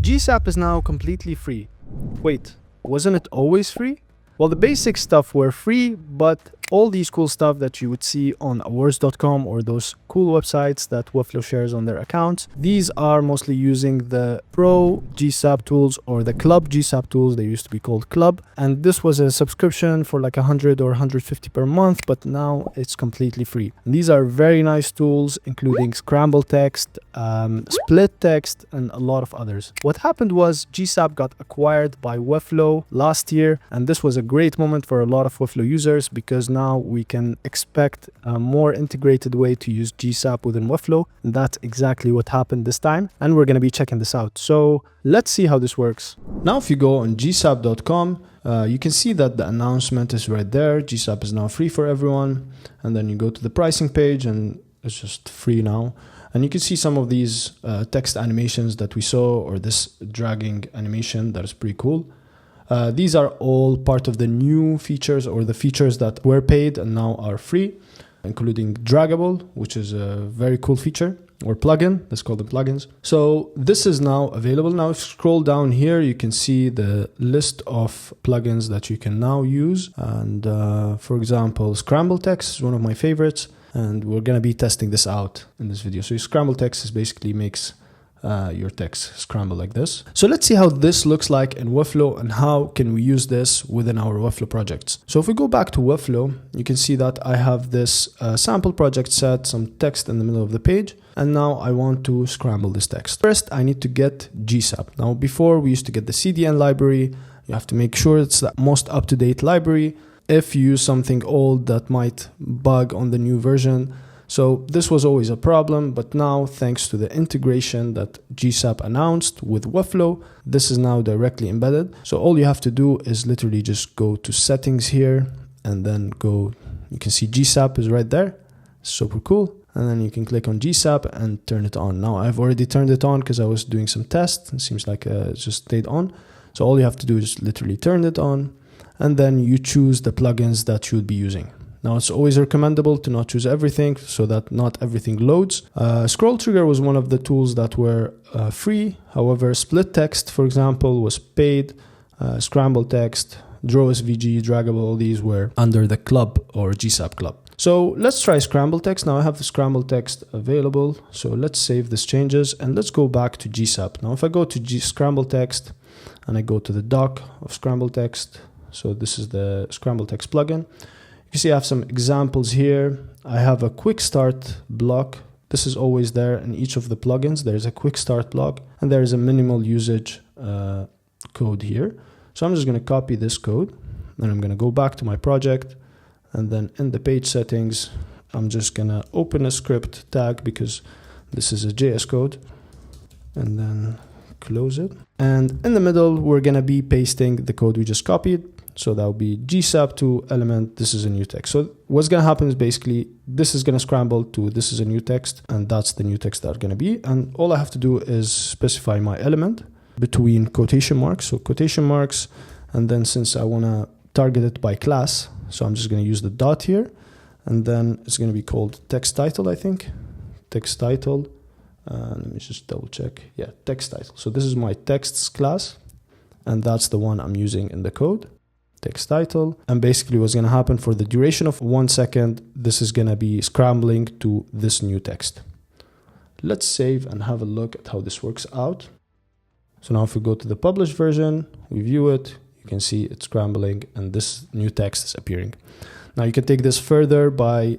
GSAP is now completely free. Wait, wasn't it always free? Well, the basic stuff were free, but all these cool stuff that you would see on awards.com or those cool websites that Webflow shares on their accounts, these are mostly using the Pro GSAP tools or the Club GSAP tools. They used to be called Club. And this was a subscription for like 100 or 150 per month, but now it's completely free. And these are very nice tools, including ScrambleText, SplitText, and a lot of others. What happened was GSAP got acquired by Webflow last year, and this was a great moment for a lot of Webflow users because now we can expect a more integrated way to use GSAP within Webflow. And that's exactly what happened this time, and we're going to be checking this out. So let's see how this works. Now if you go on gsap.com, you can see that the announcement is right there. GSAP is now free for everyone. And then you go to the pricing page and it's just free now. And you can see some of these text animations that we saw, or this dragging animation that is pretty cool. These are all part of the new features or the features that were paid and now are free, including Draggable, which is a very cool feature, or plugin. Let's call them plugins. So this is now available. Now if you scroll down here, you can see the list of plugins that you can now use. And for example, ScrambleText is one of my favorites, and we're going to be testing this out in this video. So ScrambleText is basically makes your text scramble like this. So let's see how this looks like in Webflow and how can we use this within our Webflow projects. So if we go back to Webflow, you can see that I have this sample project set, some text in the middle of the page, and now I want to scramble this text. First, I need to get GSAP. Now, before we used to get the CDN library, you have to make sure it's the most up-to-date library. If you use something old, that might bug on the new version. So this was always a problem, but now thanks to the integration that GSAP announced with Webflow, this is now directly embedded. So all you have to do is literally just go to settings here and then go, you can see GSAP is right there. Super cool. And then you can click on GSAP and turn it on. Now I've already turned it on because I was doing some tests. It seems like it just stayed on. So all you have to do is literally turn it on, and then you choose the plugins that you would be using. Now, it's always recommendable to not choose everything so that not everything loads. Scroll Trigger was one of the tools that were free. However, SplitText, for example, was paid. ScrambleText, DrawSVG, Draggable, all these were under the Club or GSAP Club. So let's try ScrambleText. Now I have the ScrambleText available. So let's save these changes and let's go back to GSAP. Now, if I go to ScrambleText and I go to the doc of ScrambleText, so this is the ScrambleText plugin. You see I have some examples here. I have a quick start block. This is always there in each of the plugins. There's a quick start block and there is a minimal usage code here. So I'm just going to copy this code and I'm going to go back to my project, and then in the page settings, I'm just going to open a script tag because this is a JS code, and then close it. And in the middle, we're going to be pasting the code we just copied. So that will be GSAP to element, this is a new text. So what's going to happen is basically this is going to scramble to this is a new text, and that's the new text that's going to be. And all I have to do is specify my element between quotation marks. So quotation marks, and then since I want to target it by class, so I'm just going to use the dot here, and then it's going to be called text title, I think. Text title. Let me just double check. Yeah, text title. So this is my texts class, and that's the one I'm using in the code. Text title. And basically what's going to happen for the duration of 1 second, this is going to be scrambling to this new text. Let's save and have a look at how this works out. So now if we go to the published version, we view it, you can see it's scrambling and this new text is appearing. Now you can take this further by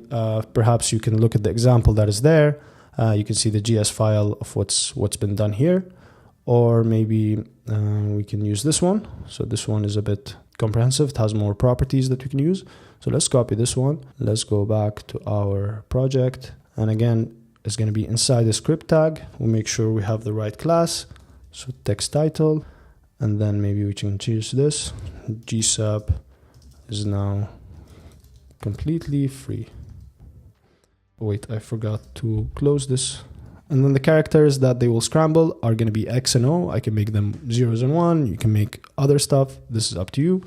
perhaps you can look at the example that is there. You can see the GS file of what's been done here, or maybe we can use this one. So this one is a bit comprehensive. It has more properties that we can use. So let's copy this one. Let's go back to our project. And again, it's going to be inside the script tag. We'll make sure we have the right class. So text title. And then maybe we can choose this. GSAP is now completely free. Wait, I forgot to close this. And then the characters that they will scramble are going to be X and O. I can make them 0s and 1. You can make other stuff. This is up to you.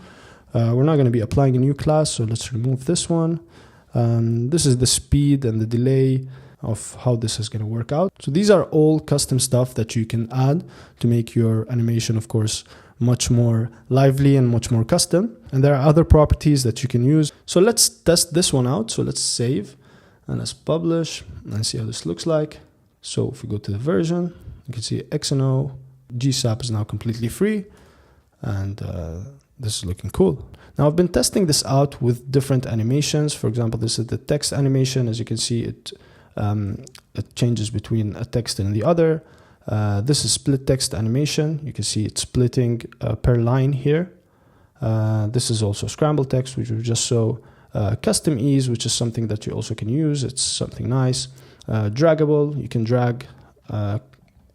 We're not going to be applying a new class, so let's remove this one. This is the speed and the delay. of how this is going to work out. So these are all custom stuff that you can add to make your animation, of course, much more lively and much more custom. And there are other properties that you can use. So let's test this one out. So let's save and let's publish and see how this looks like. So if we go to the version, you can see X and O, GSAP is now completely free, and this is looking cool. Now I've been testing this out with different animations. For example, this is the text animation. As you can see, it changes between a text and the other. This is SplitText Animation. You can see it's splitting per line here. This is also ScrambleText, which we just saw. Custom ease, which is something that you also can use. It's something nice. Draggable, you can drag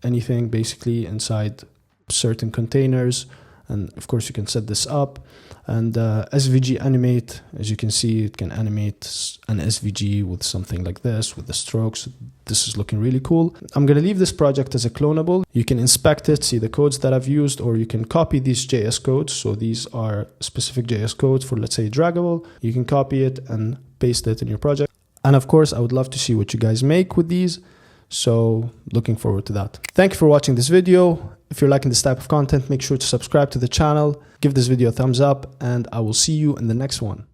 anything basically inside certain containers, and of course you can set this up. And SVG animate, as you can see, it can animate an SVG with something like this, with the strokes. This is looking really cool. I'm going to leave this project as a clonable. You can inspect it, see the codes that I've used, or you can copy these JS codes. So these are specific JS codes for, let's say, draggable. You can copy it and paste it in your project. And of course, I would love to see what you guys make with these. So looking forward to that. Thank you for watching this video. If you're liking this type of content, make sure to subscribe to the channel, give this video a thumbs up, and I will see you in the next one.